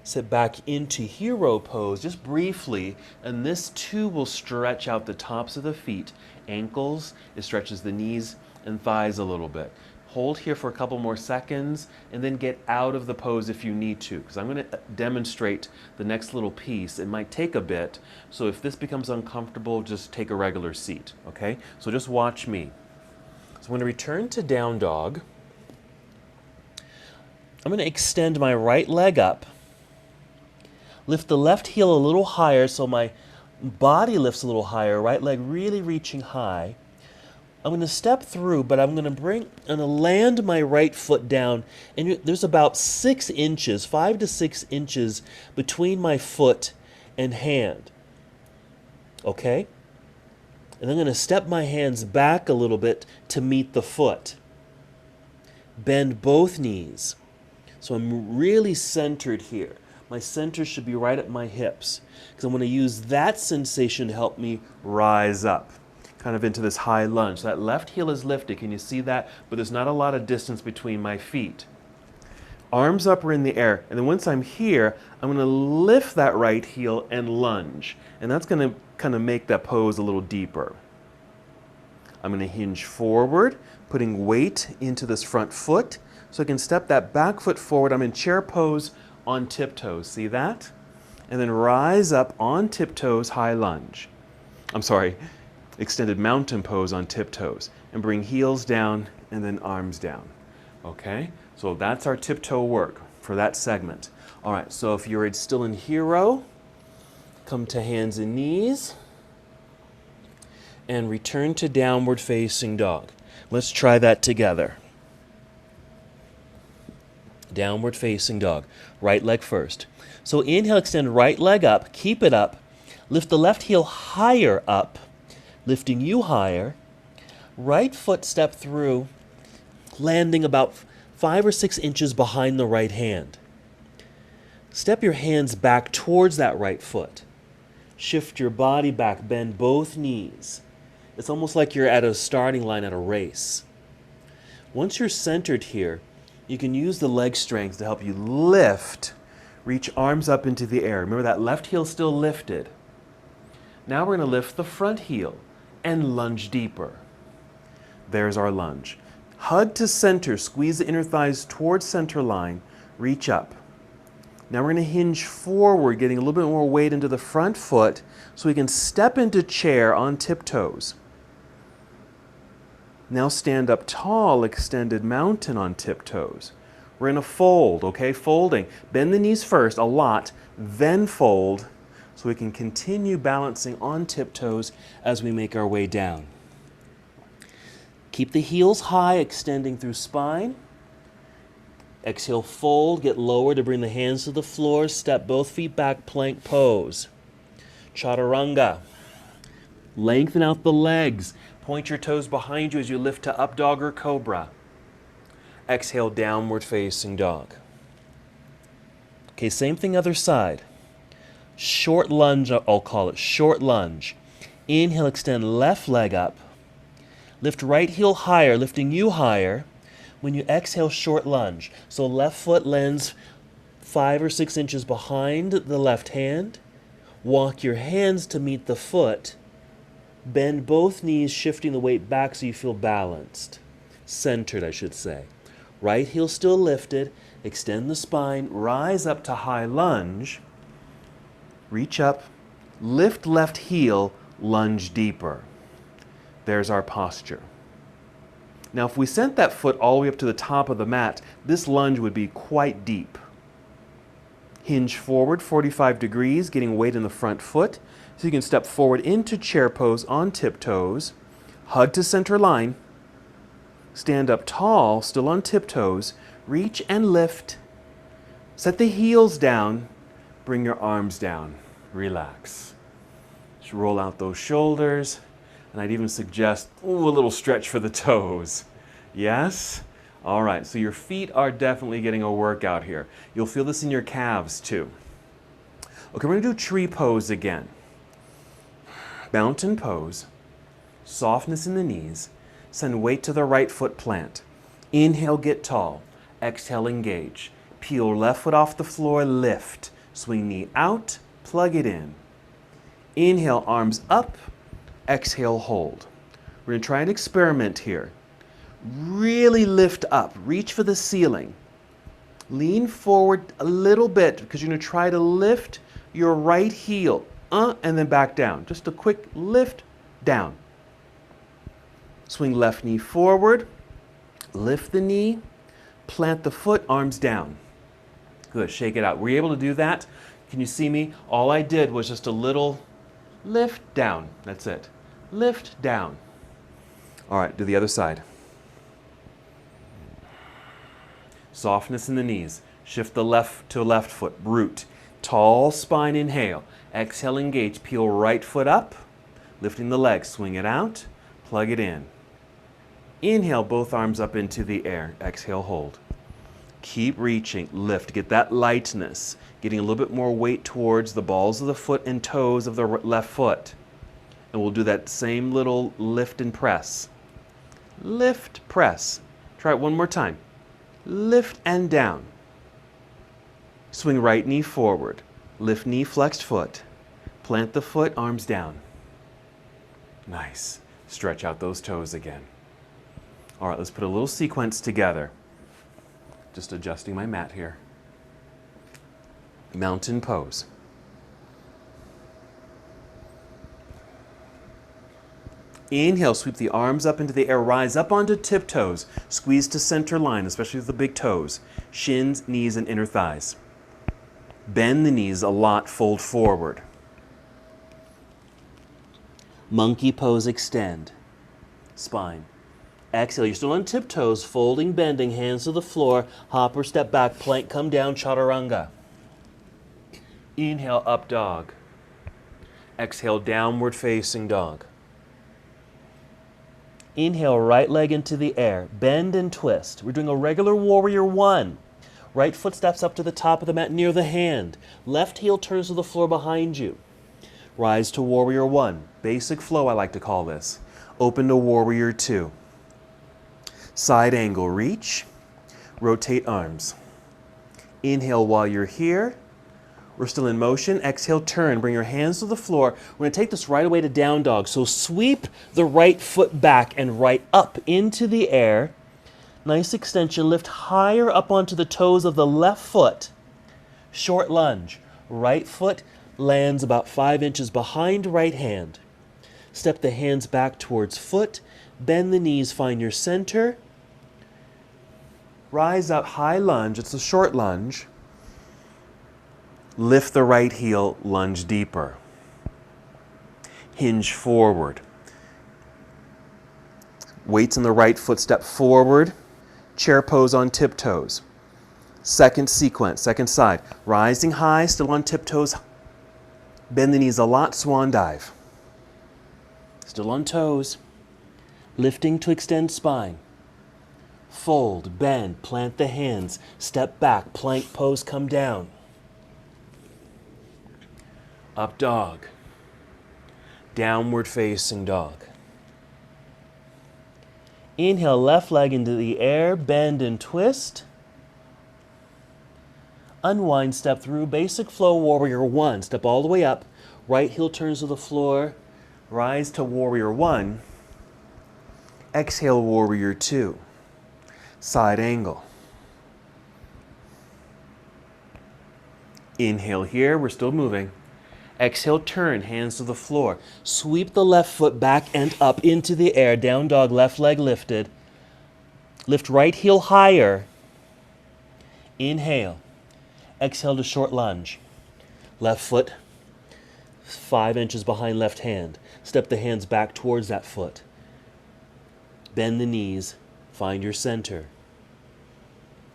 Speaker 1: Sit back into hero pose just briefly, and this too will stretch out the tops of the feet, ankles. It stretches the knees and thighs a little bit. Hold here for a couple more seconds and then get out of the pose if you need to, because I'm going to demonstrate the next little piece. It might take a bit, so if this becomes uncomfortable, just take a regular seat, okay? So just watch me. So I'm going to return to down dog. I'm going to extend my right leg up. Lift the left heel a little higher so my body lifts a little higher, right leg really reaching high. I'm going to step through, but I'm going to land my right foot down, and there's about 6 inches, 5 to 6 inches between my foot and hand. Okay? And I'm going to step my hands back a little bit to meet the foot. Bend both knees. So I'm really centered here. My center should be right at my hips, because I'm going to use that sensation to help me rise up, kind of into this high lunge. So that left heel is lifted. Can you see that? But there's not a lot of distance between my feet. Arms up or in the air. And then once I'm here, I'm going to lift that right heel and lunge. And that's going to kind of make that pose a little deeper. I'm going to hinge forward, putting weight into this front foot so I can step that back foot forward. I'm in chair pose on tiptoes. See that? And then rise up on tiptoes, high lunge. I'm sorry, extended mountain pose on tiptoes. And bring heels down and then arms down. Okay? So that's our tiptoe work for that segment. All right, so if you're still in hero, come to hands and knees and return to downward facing dog. Let's try that together. Downward facing dog. Right leg first. So inhale, extend right leg up. Keep it up. Lift the left heel higher up, lifting you higher. Right foot step through, landing about 5 or 6 inches behind the right hand. Step your hands back towards that right foot. Shift your body back. Bend both knees. It's almost like you're at a starting line at a race. Once you're centered here, you can use the leg strength to help you lift. Reach arms up into the air. Remember that left heel still lifted. Now we're going to lift the front heel and lunge deeper. There's our lunge. Hug to center. Squeeze the inner thighs towards center line. Reach up. Now we're going to hinge forward, getting a little bit more weight into the front foot so we can step into chair on tiptoes. Now stand up tall, extended mountain on tiptoes. We're in a fold, okay? Folding. Bend the knees first, a lot, then fold, so we can continue balancing on tiptoes as we make our way down. Keep the heels high, extending through spine. Exhale, fold, get lower to bring the hands to the floor, step both feet back, plank pose. Chaturanga. Lengthen out the legs. Point your toes behind you as you lift to up dog or cobra. Exhale, downward facing dog. Okay, same thing other side. Short lunge, I'll call it short lunge. Inhale, extend left leg up. Lift right heel higher, lifting you higher. When you exhale, short lunge. So left foot lands
Speaker 2: 5 or 6 inches behind the left hand. Walk your hands to meet the foot. Bend both knees, shifting the weight back so you feel balanced. Centered, I should say. Right heel still lifted. Extend the spine. Rise up to high lunge. Reach up. Lift left heel. Lunge deeper. There's our posture. Now, if we sent that foot all the way up to the top of the mat, this lunge would be quite deep. Hinge forward 45 degrees, getting weight in the front foot. So you can step forward into chair pose on tiptoes. Hug to center line. Stand up tall, still on tiptoes. Reach and lift. Set the heels down. Bring your arms down. Relax. Just roll out those shoulders. And I'd even suggest, a little stretch for the toes. Yes? All right, so your feet are definitely getting a workout here. You'll feel this in your calves too. Okay, we're gonna do tree pose again. Mountain pose. Softness in the knees. Send weight to the right foot plant. Inhale, get tall. Exhale, engage. Peel left foot off the floor, lift. Swing knee out, plug it in. Inhale, arms up. Exhale, hold. We're going to try an experiment here. Really lift up. Reach for the ceiling. Lean forward a little bit because you're going to try to lift your right heel. And then back down. Just a quick lift down. Swing left knee forward. Lift the knee. Plant the foot, arms down. Good. Shake it out. Were you able to do that? Can you see me? All I did was just a little lift down. That's it. Lift down. All right, do the other side. Softness in the knees. Shift the left to left foot. Root. Tall spine, inhale. Exhale, engage. Peel right foot up. Lifting the leg. Swing it out. Plug it in. Inhale, both arms up into the air. Exhale, hold. Keep reaching. Lift. Get that lightness. Getting a little bit more weight towards the balls of the foot and toes of the left foot. And we'll do that same little lift and press. Lift, press. Try it one more time. Lift and down. Swing right knee forward. Lift knee, flexed foot. Plant the foot, arms down. Nice. Stretch out those toes again. All right, let's put a little sequence together. Just adjusting my mat here. Mountain pose. Inhale, sweep the arms up into the air, rise up onto tiptoes, squeeze to center line, especially with the big toes, shins, knees, and inner thighs. Bend the knees a lot, fold forward. Monkey pose, extend. Spine. Exhale, you're still on tiptoes, folding, bending, hands to the floor, hop or step back, plank, come down, chaturanga. Inhale, up dog. Exhale, downward facing dog. Inhale, right leg into the air. Bend and twist. We're doing a regular warrior one. Right foot steps up to the top of the mat near the hand. Left heel turns to the floor behind you. Rise to warrior one. Basic flow, I like to call this. Open to warrior two. Side angle, reach. Rotate arms. Inhale while you're here. We're still in motion. Exhale, turn. Bring your hands to the floor. We're going to take this right away to down dog. So sweep the right foot back and right up into the air. Nice extension. Lift higher up onto the toes of the left foot. Short lunge. Right foot lands about 5 inches behind right hand. Step the hands back towards foot. Bend the knees. Find your center. Rise up, high lunge. It's a short lunge. Lift the right heel, lunge deeper. Hinge forward. Weights in the right foot, step forward. Chair pose on tiptoes. Second sequence, second side. Rising high, still on tiptoes. Bend the knees a lot, swan dive. Still on toes. Lifting to extend spine. Fold, bend, plant the hands. Step back, plank pose, come down. Up dog. Downward facing dog. Inhale, left leg into the air, bend and twist. unwind, step through, basic flow, warrior one. Step all the way up, right heel turns to the floor, rise to warrior one. Exhale, warrior two. Side angle. Inhale here, we're still moving. Exhale, turn, hands to the floor. Sweep the left foot back and up into the air. Down dog, left leg lifted. Lift right heel higher. Inhale. Exhale to short lunge. Left foot 5 inches behind left hand. Step the hands back towards that foot. Bend the knees. Find your center.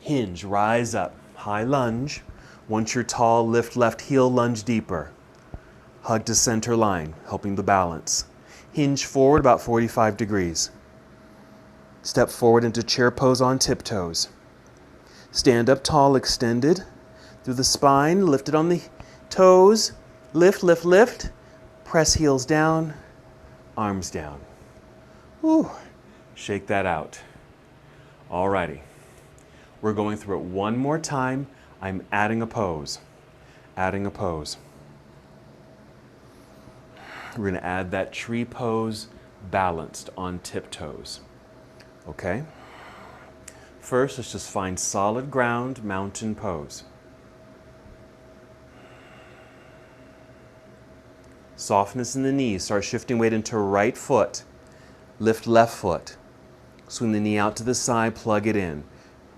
Speaker 2: Hinge, rise up. High lunge. Once you're tall, lift left heel, lunge deeper. Hug to center line, helping the balance. Hinge forward about 45 degrees. Step forward into chair pose on tiptoes. Stand up tall, extended through the spine, lifted on the toes. Lift, lift, lift. Press heels down, arms down. Whew. Shake that out. Alrighty. We're going through it one more time. I'm adding a pose. Adding a pose. We're going to add that tree pose balanced on tiptoes. Okay? First, let's just find solid ground, mountain pose. Softness in the knees. Start shifting weight into right foot. Lift left foot. Swing the knee out to the side, plug it in.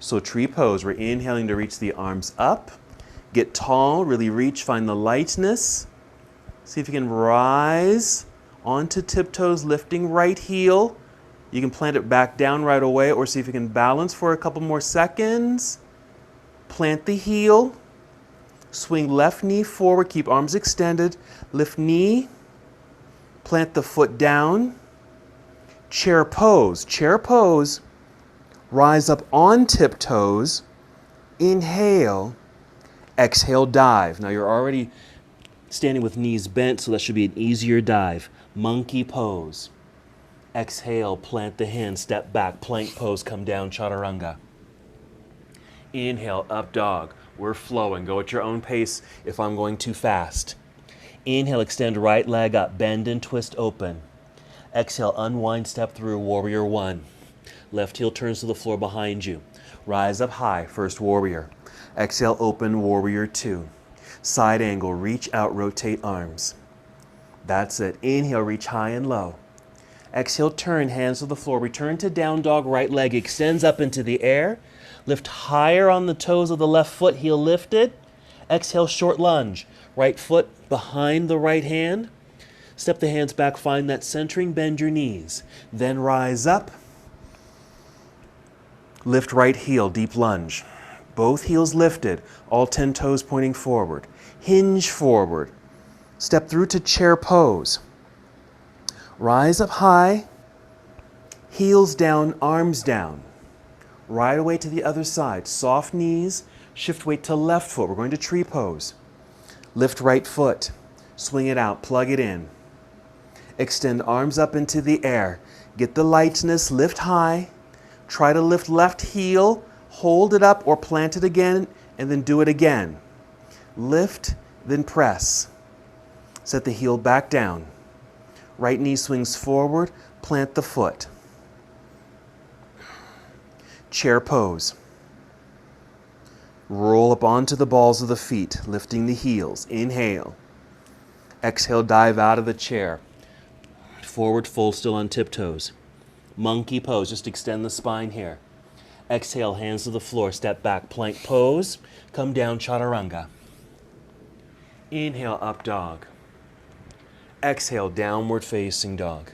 Speaker 2: So tree pose, we're inhaling to reach the arms up. Get tall, really reach, find the lightness. See if you can rise onto tiptoes, lifting right heel. You can plant it back down right away, or see if you can balance for a couple more seconds. Plant the heel. Swing left knee forward, keep arms extended. Lift knee. Plant the foot down. Chair pose. Chair pose. Rise up on tiptoes. Inhale. Exhale, dive. Now you're already standing with knees bent, so that should be an easier dive. Monkey pose. Exhale, plant the hands, step back, plank pose, come down, chaturanga. Inhale, up dog. We're flowing. Go at your own pace if I'm going too fast. Inhale, extend right leg up, bend and twist open. Exhale, unwind, step through, warrior one. Left heel turns to the floor behind you. Rise up high, first warrior. Exhale, open, warrior two. Side angle, reach out, rotate arms. That's it. Inhale, reach high and low. Exhale, turn, hands to the floor. Return to down dog, right leg extends up into the air. Lift higher on the toes of the left foot, heel lifted. Exhale, short lunge. Right foot behind the right hand. Step the hands back, find that centering, bend your knees. Then rise up. Lift right heel, deep lunge. Both heels lifted, all 10 toes pointing forward. Hinge forward. Step through to chair pose. Rise up high, heels down, arms down. Right away to the other side. Soft knees, shift weight to left foot. We're going to tree pose. Lift right foot, swing it out, plug it in. Extend arms up into the air. Get the lightness, lift high. Try to lift left heel, hold it up or plant it again, and then do it again. Lift, then press. Set the heel back down. Right knee swings forward, plant the foot. Chair pose. Roll up onto the balls of the feet, lifting the heels. Inhale. Exhale, dive out of the chair. Forward fold, still on tiptoes. Monkey pose, just extend the spine here. Exhale, hands to the floor, step back, plank pose. Come down, chaturanga. Inhale, up dog. Exhale, downward facing dog.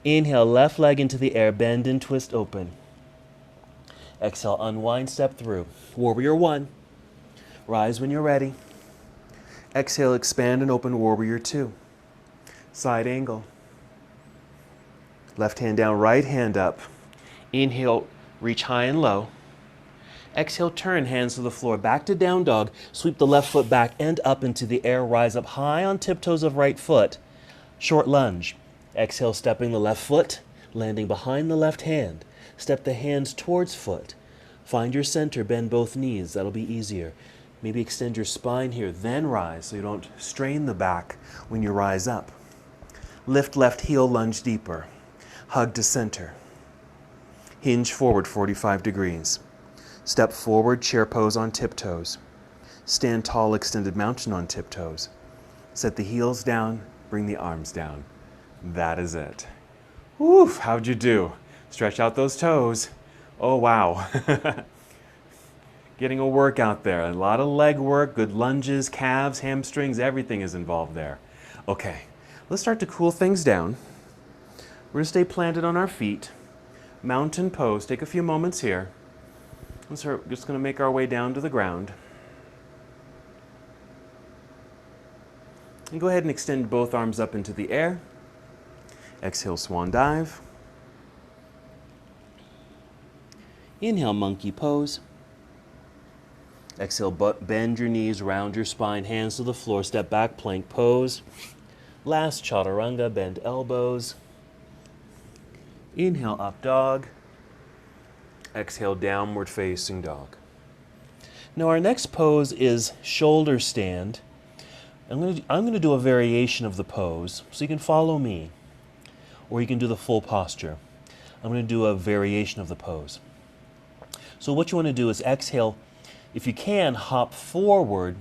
Speaker 2: Inhale, left leg into the air, bend and twist open. Exhale, unwind, step through. Warrior one. Rise when you're ready. Exhale, expand and open, warrior two. Side angle. Left hand down, right hand up. Inhale, reach high and low. Exhale, turn, hands to the floor, back to down dog. Sweep the left foot back and up into the air. Rise up high on tiptoes of right foot. Short lunge. Exhale, stepping the left foot, landing behind the left hand. Step the hands towards foot. Find your center, bend both knees. That'll be easier. Maybe extend your spine here, then rise so you don't strain the back when you rise up. Lift left heel, lunge deeper. Hug to center. Hinge forward 45 degrees. Step forward, chair pose on tiptoes. Stand tall, extended mountain on tiptoes. Set the heels down, bring the arms down. That is it. Woof, how'd you do? Stretch out those toes. Oh, wow. Getting a workout there. A lot of leg work, good lunges, calves, hamstrings, everything is involved there. Okay, let's start to cool things down. We're going to stay planted on our feet. Mountain pose. Take a few moments here. We're just going to make our way down to the ground. And go ahead and extend both arms up into the air. Exhale, swan dive. Inhale, monkey pose. Exhale, bend your knees, round your spine, hands to the floor, step back, plank pose. Last, chaturanga, bend elbows. Inhale, up dog. Exhale, downward facing dog. Now our next pose is shoulder stand. I'm going to do a variation of the pose, so you can follow me, or you can do the full posture. I'm going to do a variation of the pose. So what you want to do is exhale. If you can, hop forward,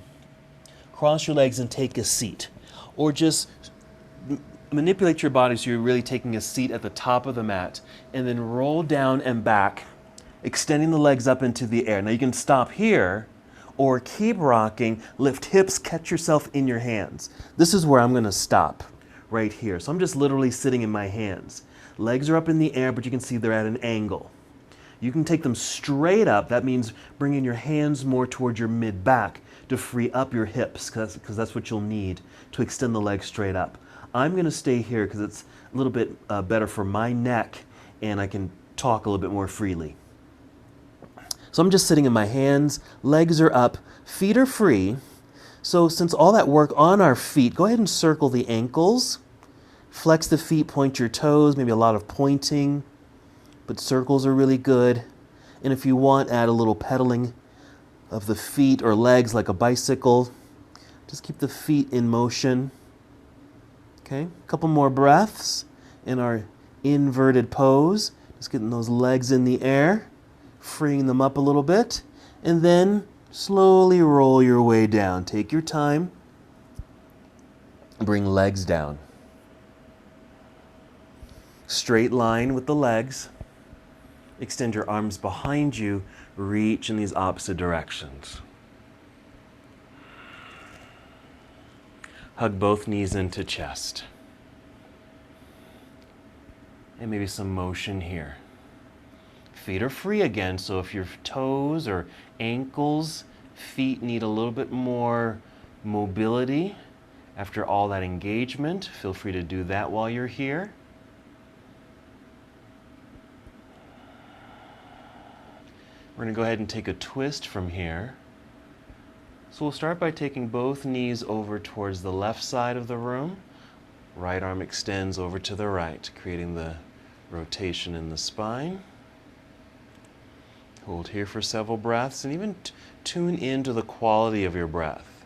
Speaker 2: cross your legs and take a seat. Or just manipulate your body so you're really taking a seat at the top of the mat. And then roll down and back, extending the legs up into the air. Now you can stop here or keep rocking, lift hips, catch yourself in your hands. This is where I'm going to stop, right here. So I'm just literally sitting in my hands. Legs are up in the air, but you can see they're at an angle. You can take them straight up. That means bringing your hands more towards your mid-back to free up your hips, because that's what you'll need to extend the legs straight up. I'm going to stay here because it's a little bit better for my neck, and I can talk a little bit more freely. So I'm just sitting in my hands, legs are up, feet are free. So since all that work on our feet, go ahead and circle the ankles. Flex the feet, point your toes, maybe a lot of pointing. But circles are really good. And if you want, add a little pedaling of the feet or legs like a bicycle. Just keep the feet in motion. Okay, a couple more breaths in our inverted pose. Just getting those legs in the air, freeing them up a little bit. And then slowly roll your way down. Take your time. Bring legs down. Straight line with the legs. Extend your arms behind you, reach in these opposite directions. Hug both knees into chest. And maybe some motion here. Feet are free again, so if your toes or ankles, feet need a little bit more mobility after all that engagement, feel free to do that while you're here. We're going to go ahead and take a twist from here. So we'll start by taking both knees over towards the left side of the room. Right arm extends over to the right, creating the rotation in the spine. Hold here for several breaths and even tune into the quality of your breath.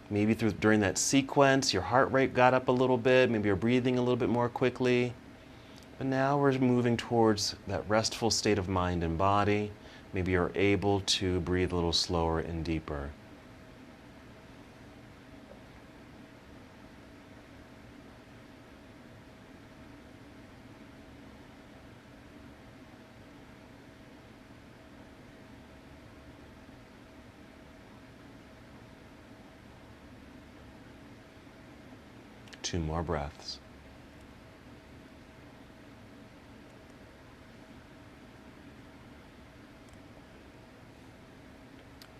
Speaker 2: Maybe during that sequence, your heart rate got up a little bit, maybe you're breathing a little bit more quickly. But now we're moving towards that restful state of mind and body. Maybe you're able to breathe a little slower and deeper. Two more breaths.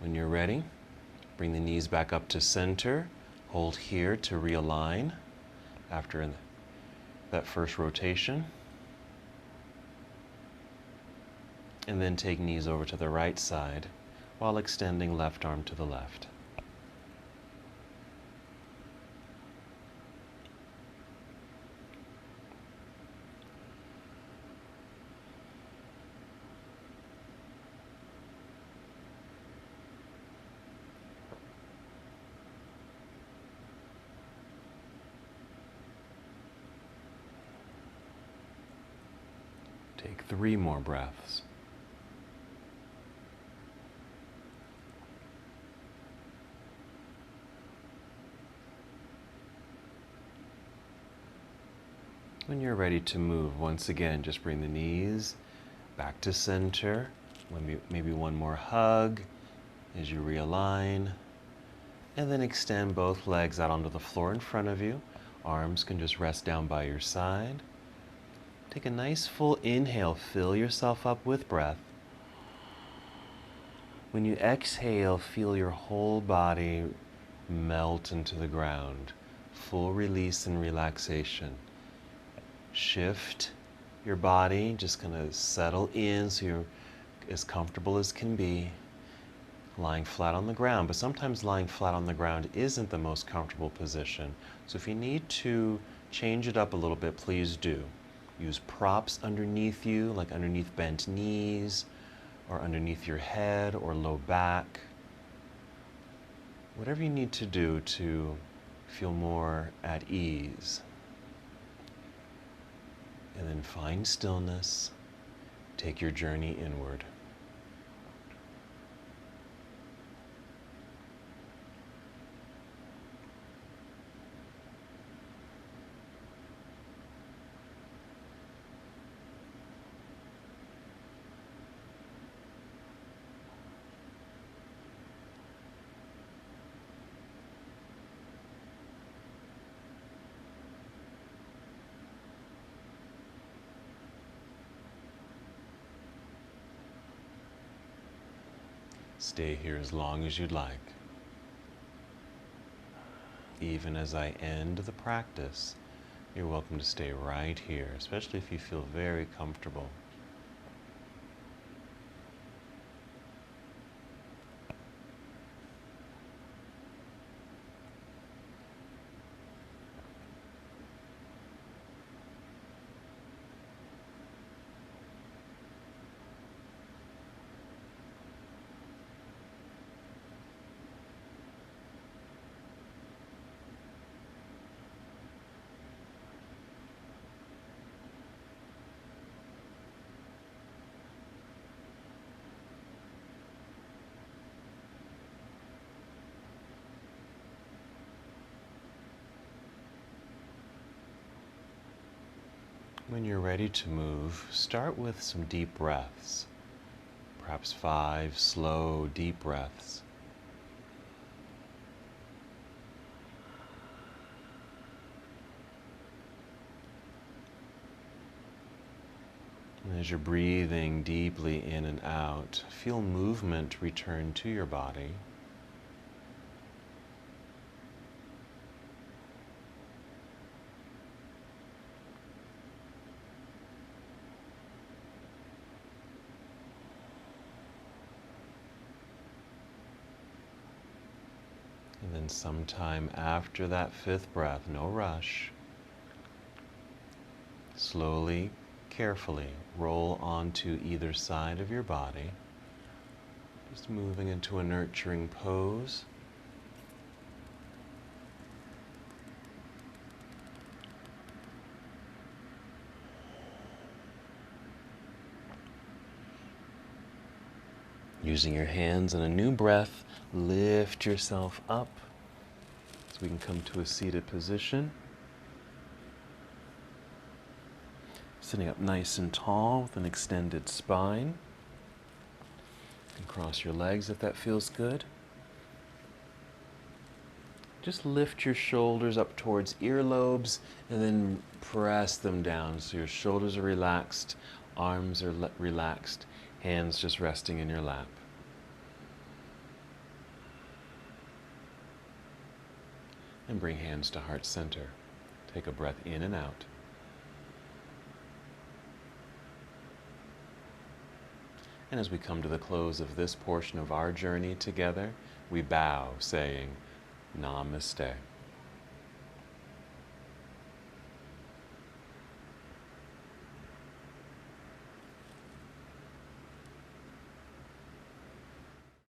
Speaker 2: When you're ready, bring the knees back up to center. Hold here to realign after that first rotation. And then take knees over to the right side while extending left arm to the left.
Speaker 1: Take 3 more breaths. When you're ready to move, once again, just bring the knees back to center. Maybe one more hug as you realign. And then extend both legs out onto the floor in front of you. Arms can just rest down by your side. Take a nice full inhale. Fill yourself up with breath. When you exhale, feel your whole body melt into the ground. Full release and relaxation. Shift your body, just kind of settle in so you're as comfortable as can be, lying flat on the ground. But sometimes lying flat on the ground isn't the most comfortable position. So if you need to change it up a little bit, please do. Use props underneath you, like underneath bent knees, or underneath your head or low back. Whatever you need to do to feel more at ease. And then find stillness. Take your journey inward. Stay here as long as you'd like. Even as I end the practice, you're welcome to stay right here, especially if you feel very comfortable. When you're ready to move, start with some deep breaths. Perhaps 5 slow, deep breaths. And as you're breathing deeply in and out, feel movement return to your body. And then sometime after that 5th breath, no rush, slowly, carefully roll onto either side of your body, just moving into a nurturing pose. Using your hands in a new breath, lift yourself up so we can come to a seated position. Sitting up nice and tall with an extended spine. You can cross your legs if that feels good. Just lift your shoulders up towards earlobes and then press them down so your shoulders are relaxed, arms are relaxed, hands just resting in your lap. And bring hands to heart center. Take a breath in and out. And as we come to the close of this portion of our journey together, we bow, saying, Namaste.